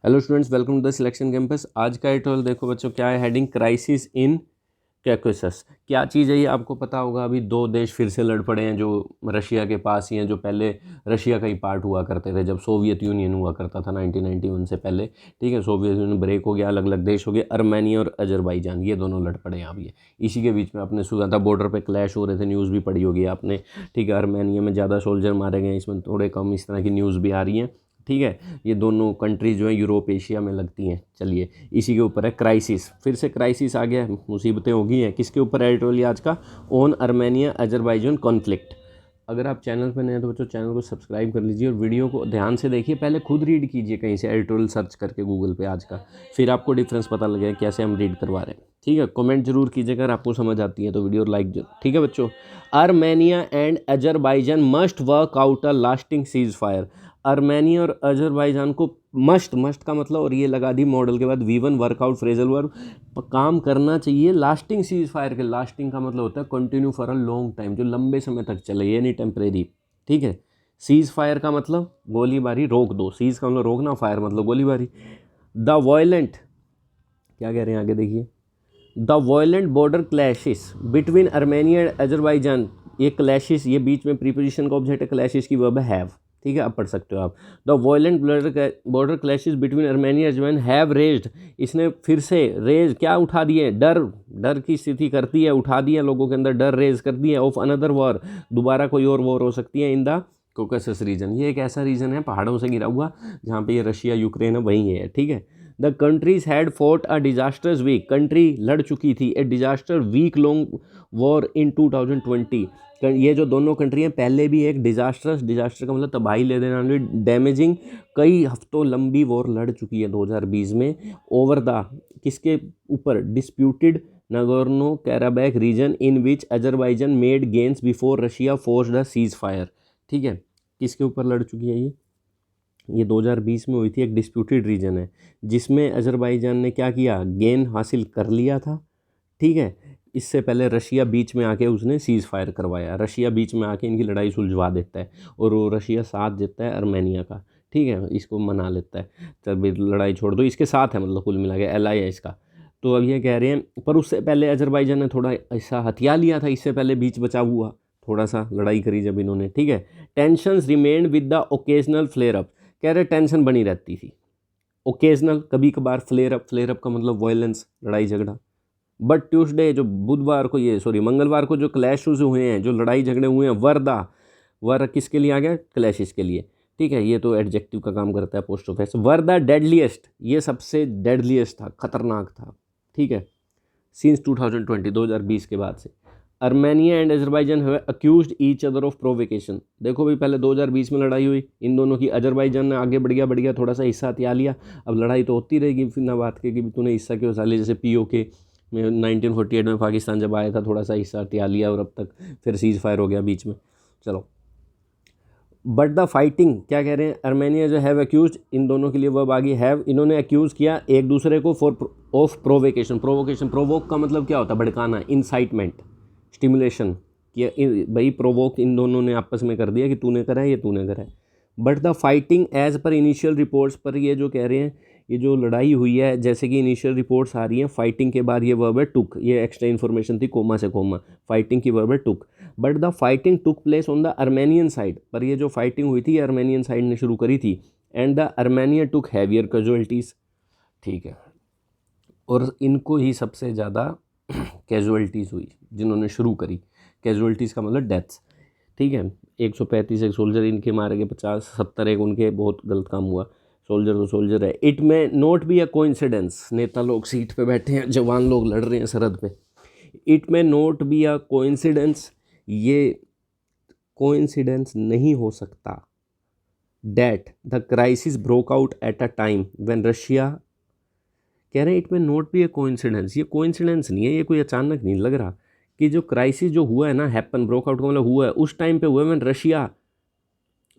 Hello students, welcome to the selection campus. आज का atoll देखो बच्चों, क्या है हेडिंग, क्राइसिस इन कैकेसस। क्या चीज़ है ये आपको पता होगा। अभी दो देश फिर से लड़ पड़े हैं जो रशिया के पास ही हैं, जो पहले रशिया का ही पार्ट हुआ करते थे जब सोवियत यूनियन हुआ करता था 1991 से पहले। ठीक है, सोवियत यूनियन ब्रेक हो गया, अलग अलग देश हो गए। अर्मेनिया और अजरबैजान ये दोनों लड़ पड़े हैं अभी। इसी के बीच में आपने सुना था बॉर्डर पे क्लैश हो रहे थे, न्यूज़ भी पढ़ी होगी आपने। ठीक है, अर्मेनिया में ज़्यादा सोल्जर मारे गए, इसमें थोड़े कम, इस तरह की न्यूज़ भी आ रही हैं। ठीक है, ये दोनों कंट्रीज जो है यूरोप एशिया में लगती हैं। चलिए, इसी के ऊपर है क्राइसिस, फिर से क्राइसिस आ गया, मुसीबतें हो गई हैं। किसके ऊपर एडिटोरियल आज का, ऑन अर्मेनिया अजरबैजान कॉन्फ्लिक्ट। अगर आप चैनल पर नए हैं तो बच्चों चैनल को सब्सक्राइब कर लीजिए और वीडियो को ध्यान से देखिए। पहले खुद रीड कीजिए कहीं से, एडिटोरियल सर्च करके गूगल पे आज का, फिर आपको डिफरेंस पता लगेगा कैसे हम रीड करवा रहे हैं। ठीक है, कमेंट जरूर कीजिएगा अगर आपको समझ आती है तो, वीडियो लाइक जरूर। ठीक है बच्चों, Armenia and Azerbaijan must work out a lasting cease fire. Armenia और अजरबैजान को मस्ट का मतलब, और ये लगा दी मॉडल के बाद V1 वर्कआउट फ्रेजल वर्ब, काम करना चाहिए लास्टिंग सीज फायर के। लास्टिंग का मतलब होता है continue for a long time, जो लंबे समय तक चले, ये नहीं टेम्परेरी। ठीक है, सीज फायर का मतलब गोलीबारी रोक दो, सीज का मतलब रोकना, फायर मतलब गोलीबारी। द वायलेंट, क्या कह रहे हैं आगे देखिए, the violent border clashes between Armenia and Azerbaijan. ये क्लैशेस, ये बीच में प्रीपोजिशन का ऑब्जेक्ट है, क्लैशेस की वर्ब है हैव। ठीक है, अब पढ़ सकते हो आप। The violent border clashes between Armenia and Azerbaijan have raised, इसने फिर से रेज क्या उठा दिए, डर की स्थिति करती है, उठा दिया लोगों के अंदर डर, रेज कर दिया। ऑफ अनदर वॉर, दोबारा कोई और वॉर हो सकती है इन द कोकसस रीजन। ये एक ऐसा रीजन है पहाड़ों से घिरा हुआ जहाँ पे ये रशिया यूक्रेन है, वहीं है। ठीक है, the countries had fought a disasters week, country लड़ चुकी थी a disaster week long war in 2020। ये जो दोनों कंट्री हैं पहले भी एक डिजास्टर का मतलब तबाही ले देने वाली, डैमेजिंग, कई हफ्तों लंबी वॉर लड़ चुकी है 2020 में। ओवर द, किसके ऊपर, disputed Nagorno Karabakh region in which Azerbaijan made gains before Russia forced the ceasefire. ठीक है, किसके ऊपर लड़ चुकी है ये 2020 में हुई थी। एक डिस्प्यूटेड रीजन है जिसमें अजरबैजान ने क्या किया, गेन हासिल कर लिया था। ठीक है, इससे पहले रशिया बीच में आके उसने सीज़ फायर करवाया, रशिया बीच में आके इनकी लड़ाई सुलझवा देता है और वो रशिया साथ देता है अर्मेनिया का। ठीक है, इसको मना लेता है, तब लड़ाई छोड़ दो, इसके साथ है, मतलब कुल मिला के एलआई है इसका। तो अब ये कह रहे हैं, पर उससे पहले अजरबैजान ने थोड़ा ऐसा हथियार लिया था, इससे पहले बीच बचाव हुआ, थोड़ा सा लड़ाई करी जब इन्होंने। ठीक है, tensions remained with the occasional flare up, कह रहे टेंशन बनी रहती थी, ओकेजनल कभी कभार, फ्लेयर अप का मतलब वायलेंस, लड़ाई झगड़ा। बट ट्यूसडे, जो बुधवार को, ये सॉरी मंगलवार को जो क्लैशेस हुए हैं, जो लड़ाई झगड़े हुए हैं, वर किसके लिए आ गया, क्लैशेस के लिए। ठीक है, ये तो एडजेक्टिव का काम करता है post office. Were the deadliest, ये सबसे डेडलीस्ट था, खतरनाक था। ठीक है, सिंस 2020 के बाद से। Armenia and Azerbaijan have accused each other of provocation. देखो भाई, पहले 2020 में लड़ाई हुई इन दोनों की, अजरबैजान ने आगे बढ़ गया थोड़ा सा हिस्सा हथिया लिया, अब लड़ाई तो होती रहेगी, फिर ना बात के कि तूने हिस्सा क्यों साली। जैसे POK में 1948 में पाकिस्तान जब आया था, थोड़ा सा हिस्सा हथिया लिया और अब तक फिर सीज फायर हो गया बीच में। चलो, बट द फाइटिंग, क्या कह रहे हैं, अर्मेनिया जो हैव अक्यूज, इन दोनों के लिए वर्ब आ गई हैव, इन्होंने अक्यूज़ किया एक दूसरे को फॉर ऑफ प्रोवोकेशन। प्रोवोक का मतलब क्या होता है, भड़काना, इंसाइटमेंट, स्टिमुलेशन, कि भाई प्रोवोक इन दोनों ने आपस में कर दिया कि तूने करा है, ये तूने करा है। But the fighting as per initial reports, पर ये जो कह रहे हैं, ये जो लड़ाई हुई है, जैसे कि इनिशियल रिपोर्ट्स आ रही हैं, फाइटिंग के बाद ये वर्ब है टुक, ये एक्स्ट्रा इन्फॉर्मेशन थी, कोमा से कोमा, फाइटिंग की वर्ब है took. But the fighting took place on the Armenian side, पर ये जो फाइटिंग हुई थी अर्मेनियन साइड ने शुरू करी थी। And the Armenia took heavier casualties. ठीक है, और इनको ही सबसे ज़्यादा कैजुअलिटीज़ हुई जिन्होंने शुरू करी। कैजुअलिटीज़ का मतलब डेथ्स। ठीक है, 135 एक सोल्जर इनके मारे गए, 50-70 एक उनके, बहुत गलत काम हुआ। सोल्जर तो सोल्जर है। इट में नोट भी अ कोइंसिडेंस, नेता लोग सीट पे बैठे हैं, जवान लोग लड़ रहे हैं सरहद पे। इट में नोट बी अ कोइंसिडेंस, ये कोइंसिडेंस नहीं हो सकता, that the crisis broke out at a time when Russia, कह रहे हैं इट में नोट बी ए कोइंसिडेंस, ये कोइंसिडेंस नहीं है, ये कोई अचानक नहीं लग रहा, कि जो क्राइसिस जो हुआ है ना, हैपन, ब्रोक आउट का मतलब हुआ है, उस टाइम पे हुआ है व्हेन रशिया,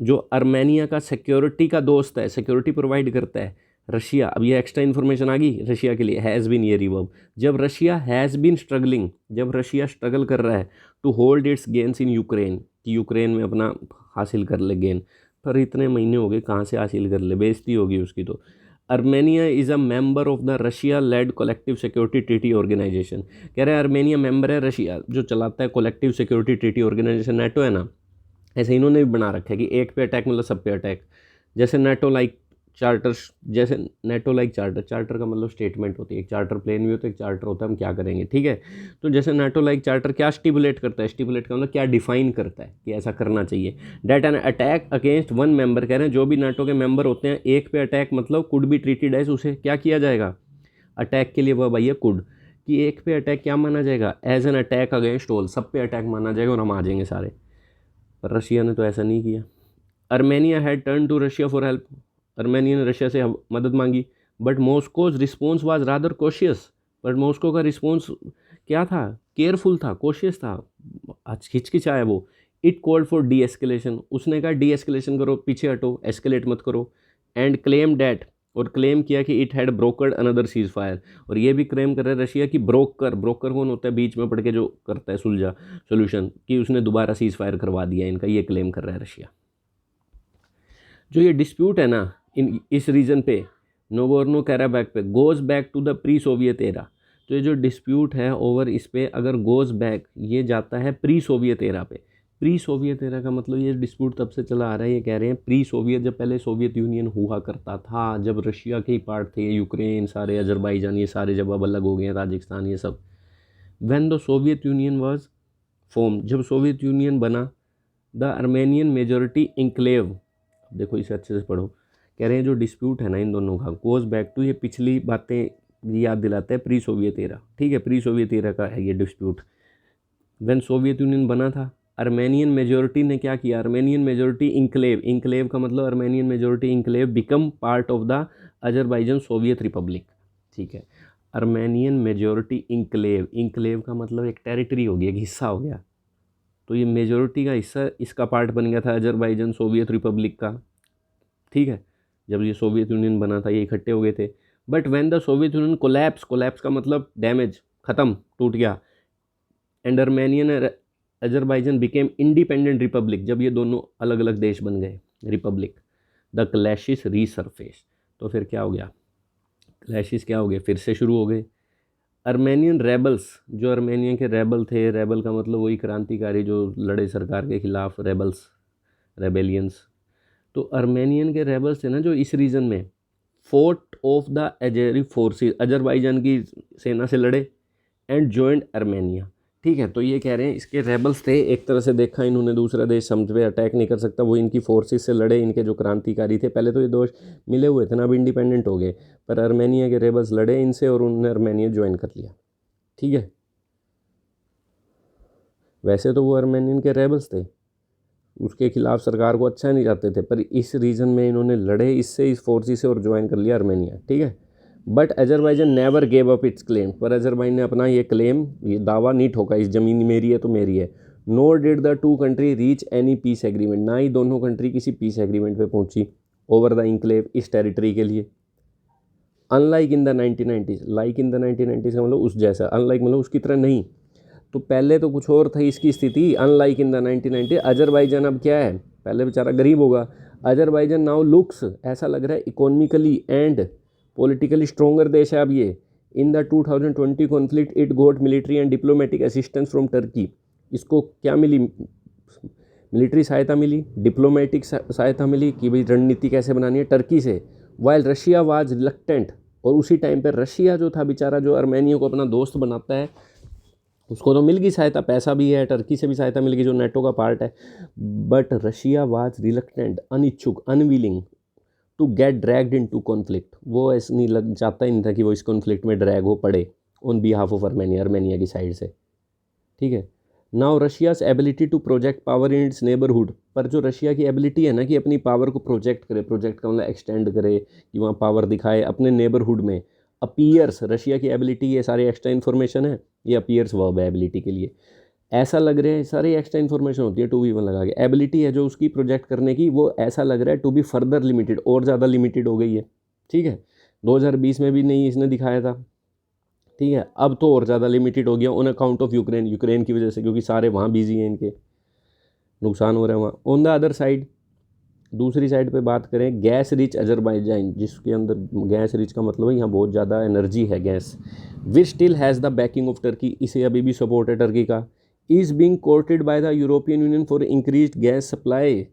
जो अर्मेनिया का सिक्योरिटी का दोस्त है, सिक्योरिटी प्रोवाइड करता है रशिया। अब ये एक्स्ट्रा इन्फॉर्मेशन आ गई रशिया के लिए, हैज़ बीन, ये रिवर्ब, जब रशिया हैज़ बीन स्ट्रगलिंग, जब रशिया स्ट्रगल कर रहा है to hold its gains in Ukraine, कि यूक्रेन में अपना हासिल कर ले गेन, पर इतने महीने हो गए, कहाँ से हासिल कर ले, बेइज्जती होगी उसकी तो। Armenia is a member of the Russia led collective security treaty organisation. कह रहे हैं अर्मेनिया मेंबर है, रशिया जो चलाता है collective security treaty organisation, NATO है ना, ऐसे इन्होंने भी बना रखा है कि एक पे अटैक मतलब सब पे अटैक। जैसे नेटो लाइक चार्टर, जैसे नेटो लाइक चार्टर, चार्टर का मतलब स्टेटमेंट होती है, एक चार्टर प्लेन भी होता है, एक चार्टर होता है हम क्या करेंगे, ठीक है। तो जैसे नेटो लाइक चार्टर क्या स्टिपुलेट करता है, स्टिपुलेट का मतलब क्या डिफाइन करता है कि ऐसा करना चाहिए। That an attack against one member, कह रहे हैं जो भी नेटो के मेंबर होते हैं एक पे अटैक मतलब कुड बी ट्रीटेड एज, उसे क्या किया जाएगा, अटैक के लिए वह भैया कुड, कि एक पे अटैक क्या माना जाएगा, as an attack against all, सब पे अटैक माना जाएगा और हम आ जाएंगे सारे। पर रशिया ने तो ऐसा नहीं किया। Armenia had turn to Russia for help, Armenia ने रशिया से मदद मांगी, but Moscow's response was rather cautious, but Moscow का रिस्पॉन्स क्या था, केयरफुल था, कॉशियस था, हिचकिचाया वो। It called for deescalation, उसने कहा डी एस्केलेशन करो, पीछे हटो, एस्केलेट मत करो। एंड क्लेम डैट, और क्लेम किया कि it had brokered another cease fire, और ये भी क्लेम कर रहा है रशिया की ब्रोकर, ब्रोकर कौन होता है, बीच में पड़ के जो करता है सुलझा सोल्यूशन, कि उसने दोबारा सीज फायर करवा दिया इनका, ये क्लेम कर रहा है रशिया। जो ये डिस्प्यूट है ना इन इस रीजन पे, नोगोर्नो कैराबैक पे, goes back to the pre Soviet era. तो ये जो डिस्प्यूट है ओवर इस पे, अगर गोज़ बैक, ये जाता है प्री सोवियत एरा पे। प्री सोवियत एरा का मतलब ये डिस्प्यूट तब से चला आ रहा है, ये कह रहे हैं प्री सोवियत, जब पहले सोवियत यूनियन हुआ करता था, जब रशिया के ही पार्ट थे, यूक्रेन सारे, अजरबैजान ये सारे जब अब अलग हो गए हैं, ताजिकिस्तान ये सब, when the Soviet union was form, जब सोवियत यूनियन बना, द अर्मेनियन मेजोरिटी इंक्लेव, देखो इसे अच्छे से पढ़ो, कह रहे हैं जो डिस्प्यूट है ना इन दोनों का, गोज बैक टू, ये पिछली बातें याद दिलाता है, प्री सोवियत एरा, ठीक है, प्री सोवियत एरा का है ये डिस्प्यूट। व्हेन सोवियत यूनियन बना था, अर्मेनियन मेजोरिटी ने क्या किया, अर्मेनियन मेजोरिटी इंक्लेव, इंक्लेव का मतलब Armenian majority enclave become part of the Azerbaijan Soviet Republic, ठीक है। अर्मेनियन मेजोरिटी इंक्लेव, इंक्लेव का मतलब एक टेरिटरी हो गया, एक हिस्सा हो गया, तो ये मेजोरिटी का हिस्सा इसका पार्ट बन गया था अजरबैजान सोवियत रिपब्लिक का, ठीक है। जब ये सोवियत यूनियन बना था ये इकट्ठे हो गए थे। But when the Soviet union collapse, collapse का मतलब डैमेज, ख़त्म, टूट गया, and Armenian Azerbaijan became independent Republic, जब ये दोनों अलग अलग देश बन गए रिपब्लिक, द क्लैशेस रीसरफेस, तो फिर क्या हो गया, क्लैशेस क्या हो गए, फिर से शुरू हो गए। अर्मेनियन रेबल्स, जो अर्मेनिया के रेबल थे, रेबल का मतलब वही क्रांतिकारी जो लड़े सरकार के खिलाफ, रेबल्स, रेबेलियंस, तो अर्मेनियन के रेबल्स थे ना जो इस रीजन में, fought off the Azeri forces, Azerbaijan की सेना से लड़े, एंड जॉइंट अर्मेनिया, ठीक है। तो ये कह रहे हैं इसके रेबल्स थे, एक तरह से देखा इन्होंने दूसरा देश समझ पे अटैक नहीं कर सकता, वो इनकी फोर्सेस से लड़े, इनके जो क्रांतिकारी थे, पहले तो ये दोष मिले हुए थे ना, अब इंडिपेंडेंट हो गए, पर अर्मेनिया के रेबल्स लड़े इनसे और उन्होंने अर्मेनिया ज्वाइन कर लिया, ठीक है। वैसे तो वो अर्मेनियन के रेबल्स थे, उसके खिलाफ सरकार को अच्छा नहीं चाहते थे, पर इस रीजन में इन्होंने लड़े इससे, इस फोर्सेस से, और ज्वाइन कर लिया अर्मेनिया, ठीक है। But Azerbaijan never gave up it's claim, पर अजरबैजान ने अपना ये क्लेम, ये दावा नहीं ठोका, इस ज़मीन मेरी है तो मेरी है। Nor did the two country reach any peace agreement, ना ही दोनों कंट्री किसी पीस एग्रीमेंट पे पहुंची ओवर द इंक्लेव, इस टेरिटरी के लिए। Unlike in the 1990s, like in the 1990s का मतलब उस जैसा, अनलाइक मतलब उसकी तरह नहीं, तो पहले तो कुछ और था इसकी स्थिति, अनलाइक इन द 1990, अजरबैजान अब क्या है, पहले बेचारा गरीब होगा, अजरबैजान नाउ लुक्स, ऐसा लग रहा है इकोनॉमिकली एंड पॉलिटिकली स्ट्रोंगर देश है अब ये। In the 2020 conflict it got military and diplomatic assistance from Turkey, इसको क्या मिली, मिलिट्री सहायता मिली, डिप्लोमेटिक सहायता मिली कि भाई रणनीति कैसे बनानी है टर्की से, वाइल रशिया वाज रिलक्टेंट, और उसी टाइम पर रशिया जो था बेचारा, जो अर्मेनिया को अपना दोस्त बनाता है, उसको तो मिल गई सहायता, पैसा भी है, टर्की से भी सहायता मिल गई जो नेटो का पार्ट है, बट रशिया वाज रिलक्टेंट, अनिच्छुक, unwilling to get dragged into conflict, वो ऐसा नहीं लग चाहता ही नहीं था कि वो इस कॉन्फ्लिक्ट में ड्रैग हो पड़े on behalf of Armenia, Armenia की साइड से, ठीक है। Now Russia's ability to project power in its neighbourhood, पर जो रशिया की एबिलिटी है ना कि अपनी पावर को प्रोजेक्ट करे, प्रोजेक्ट का मतलब एक्सटेंड करे, कि वहाँ पावर दिखाए अपने नेबरहुड में, अपीयर्स, रशिया की एबिलिटी, ये सारे एक्स्ट्रा इन्फॉर्मेशन है, ये अपीयर्स वर्ब है एबिलिटी के लिए, ऐसा लग रहा है, सारी एक्स्ट्रा इन्फॉर्मेशन होती है, टू वी वन लगा के, एबिलिटी है जो उसकी प्रोजेक्ट करने की, वो ऐसा लग रहा है टू बी फर्दर लिमिटेड, और ज़्यादा लिमिटेड हो गई है, ठीक है। 2020 में भी नहीं इसने दिखाया था, ठीक है, अब तो और ज़्यादा लिमिटेड हो गया on account of Ukraine, Ukraine की वजह से, क्योंकि सारे वहाँ बिजी हैं, इनके नुकसान हो रहा है वहाँ। ऑन द अदर साइड दूसरी साइड पे बात करें गैस रिच अजरबैजान, जिसके अंदर गैस रिच का मतलब है यहाँ बहुत ज़्यादा एनर्जी है gas, which still has the backing of Turkey, इसे अभी भी सपोर्ट है टर्की का, is being courted by the European Union for increase gas supply.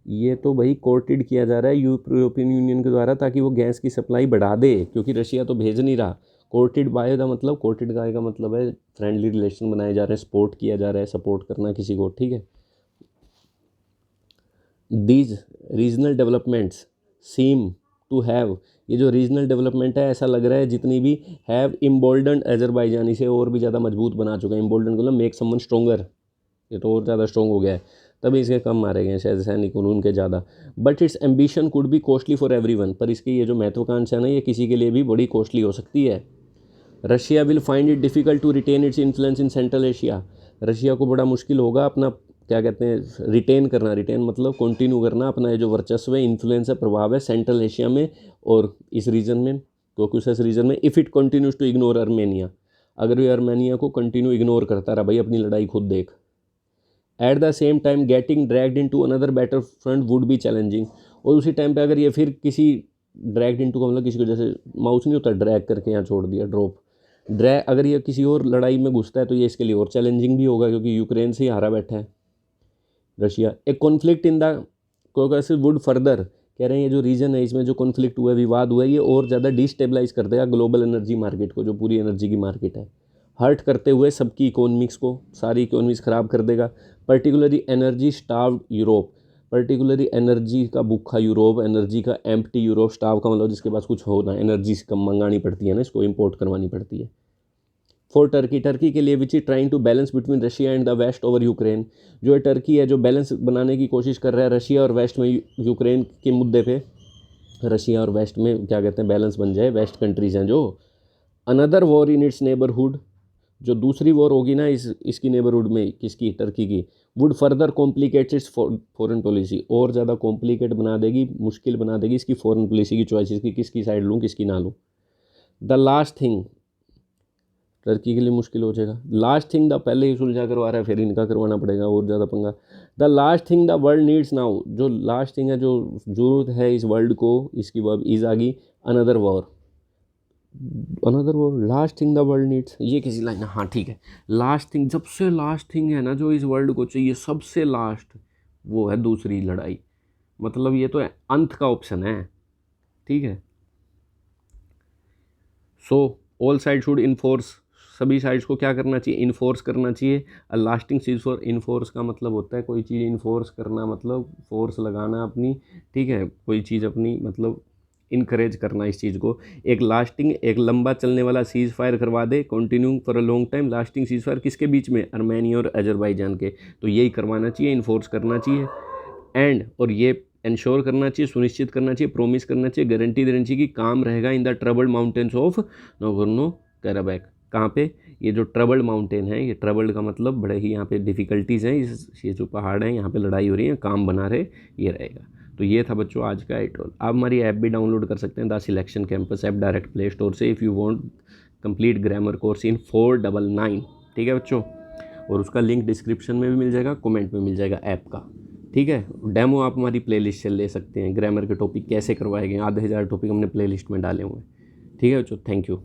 ये तो भाई कोर्टेड किया जा रहा है यूरोपियन यूनियन के द्वारा ताकि वो गैस की सप्लाई बढ़ा दे, क्योंकि रशिया तो भेज नहीं रहा। कोर्टेड बाय का मतलब, कोर्टेड का मतलब है फ्रेंडली रिलेशन बनाए जा रहे हैं, सपोर्ट किया जा रहा है, सपोर्ट करना किसी को, ठीक है। These regional developments seem to have, ये जो रीजनल डेवलपमेंट है ऐसा लग रहा है जितनी भी हैव इम्बोल्डन अजरबैजान, इसे और भी ज़्यादा मजबूत बना चुका है। इम्बोल्डन मतलब मेक समवन स्ट्रोंगर, ये तो और ज़्यादा स्ट्रॉन्ग हो गया है, तभी इसके कम मारे गए हैं शायद सैनिक उनके ज़्यादा। But it's ambition could be costly for everyone, पर इसकी ये जो महत्वाकांक्षा है ना, ये किसी के लिए भी बड़ी कॉस्टली हो सकती है। Russia will find it difficult to retain its influence in Central Asia, Russia को बड़ा मुश्किल होगा अपना क्या कहते हैं रिटेन करना, रिटेन मतलब कंटिन्यू करना अपना ये जो वर्चस्व है, इन्फ्लुएंस है, प्रभाव है सेंट्रल एशिया में और इस रीजन में, कॉकेसस रीजन में। If it continues to ignore Armenia, अगर ये आर्मेनिया को कंटिन्यू इग्नोर करता रहा, भाई अपनी लड़ाई खुद देख। At the same time getting dragged into another battle front would be challenging, और उसी टाइम पे अगर ये फिर किसी ड्रैग्ड इनटू का मतलब किसी को जैसे माउस नहीं होता ड्रैग करके यहाँ छोड़ दिया, ड्रॉप ड्रैग, अगर ये किसी और लड़ाई में घुसता है तो ये इसके लिए और चैलेंजिंग भी होगा, क्योंकि यूक्रेन से ही हारा बैठा है Russia. A conflict in the Caucasus would further, कह रहे हैं ये जो रीजन है इसमें जो कॉन्फ्लिक्ट हुआ है, विवाद हुआ है, ये और ज़्यादा डिस्टेबलाइज कर देगा ग्लोबल एनर्जी मार्केट को, जो पूरी एनर्जी की मार्केट है, हर्ट करते हुए सबकी इकोनॉमिक्स को, सारी इकोनॉमिक्स ख़राब कर देगा। Particularly energy starved Europe, particularly energy का भूखा यूरोप, एनर्जी का एम्प्टी यूरोप, स्टाव का मतलब जिसके पास कुछ हो ना, एनर्जी कम मंगानी पड़ती है ना, इसको इम्पोर्ट करवानी पड़ती है। फॉर टर्की, टर्की के लिए which is trying to balance between Russia and the West over Ukraine, जो है टर्की है जो बैलेंस बनाने की कोशिश कर रहा है रशिया और वेस्ट में, यूक्रेन के मुद्दे पे रशिया और वेस्ट में क्या कहते हैं बैलेंस बन जाए, वेस्ट कंट्रीज हैं जो। Another war in its neighbourhood, जो दूसरी वॉर होगी ना इसकी नेबरहुड में, किसकी, टर्की की, would further complicates it's foreign policy, और ज़्यादा कॉम्प्लिकेट बना देगी, मुश्किल बना देगी इसकी फॉरेन पॉलिसी की चॉइसेस की, किसकी साइड लूँ किसकी ना लूँ। द लास्ट थिंग, टर्की के लिए मुश्किल हो जाएगा। लास्ट थिंग द, पहले ही सुलझा करवा रहा है फिर इनका करवाना पड़ेगा और ज़्यादा पंगा। The last thing the world needs now, जो लास्ट थिंग है जो ज़रूरत है इस वर्ल्ड को, इसकी वर्ब इज आ गई another war, another war, last thing the world needs, ये किसी लाइन, हाँ ठीक है, लास्ट थिंग, सबसे लास्ट थिंग है ना जो इस वर्ल्ड को चाहिए, सबसे लास्ट, वो है दूसरी लड़ाई, मतलब ये तो अंत का ऑप्शन है, ठीक है। So all side should enforce, सभी साइड्स को क्या करना चाहिए, इन्फोर्स करना चाहिए अ लास्टिंग चीज़ फॉर, इन्फोर्स का मतलब होता है कोई चीज़ इन्फोर्स करना, मतलब फोर्स लगाना अपनी, ठीक है, कोई चीज़ अपनी मतलब इनकरेज करना इस चीज़ को। एक लास्टिंग, एक लंबा चलने वाला सीज़ फायर करवा दे, continue for a long time, lasting ceasefire किसके बीच में, आर्मेनिया और अजरबैजान के, तो यही करवाना चाहिए, इन्फोर्स करना चाहिए। एंड और ये इंश्योर करना चाहिए, सुनिश्चित करना चाहिए, प्रोमिस करना चाहिए, गारंटी देनी चाहिए कि काम रहेगा in the troubled mountains of Nagorno Karabakh, कहाँ पे, ये जो ट्रबल्ड माउंटेन है, ये ट्रबल्ड का मतलब बड़े ही यहाँ पे डिफ़िकल्टीज़ हैं, ये जो पहाड़ हैं यहाँ पे लड़ाई हो रही है, काम बना रहे, ये रहेगा। तो ये था बच्चों आज का एटोल। आप हमारी ऐप भी डाउनलोड कर सकते हैं, the selection campus app, direct play store से, if you want complete grammar course in 499, ठीक है बच्चों, और उसका लिंक डिस्क्रिप्शन में भी मिल जाएगा, कमेंट में मिल जाएगा ऐप का, ठीक है। डेमो आप हमारी प्लेलिस्ट से ले सकते हैं, ग्रामर के टॉपिक कैसे करवाए गए, आधे हज़ार टॉपिक हमने प्लेलिस्ट में डाले हुए हैं, ठीक है बच्चों, थैंक यू।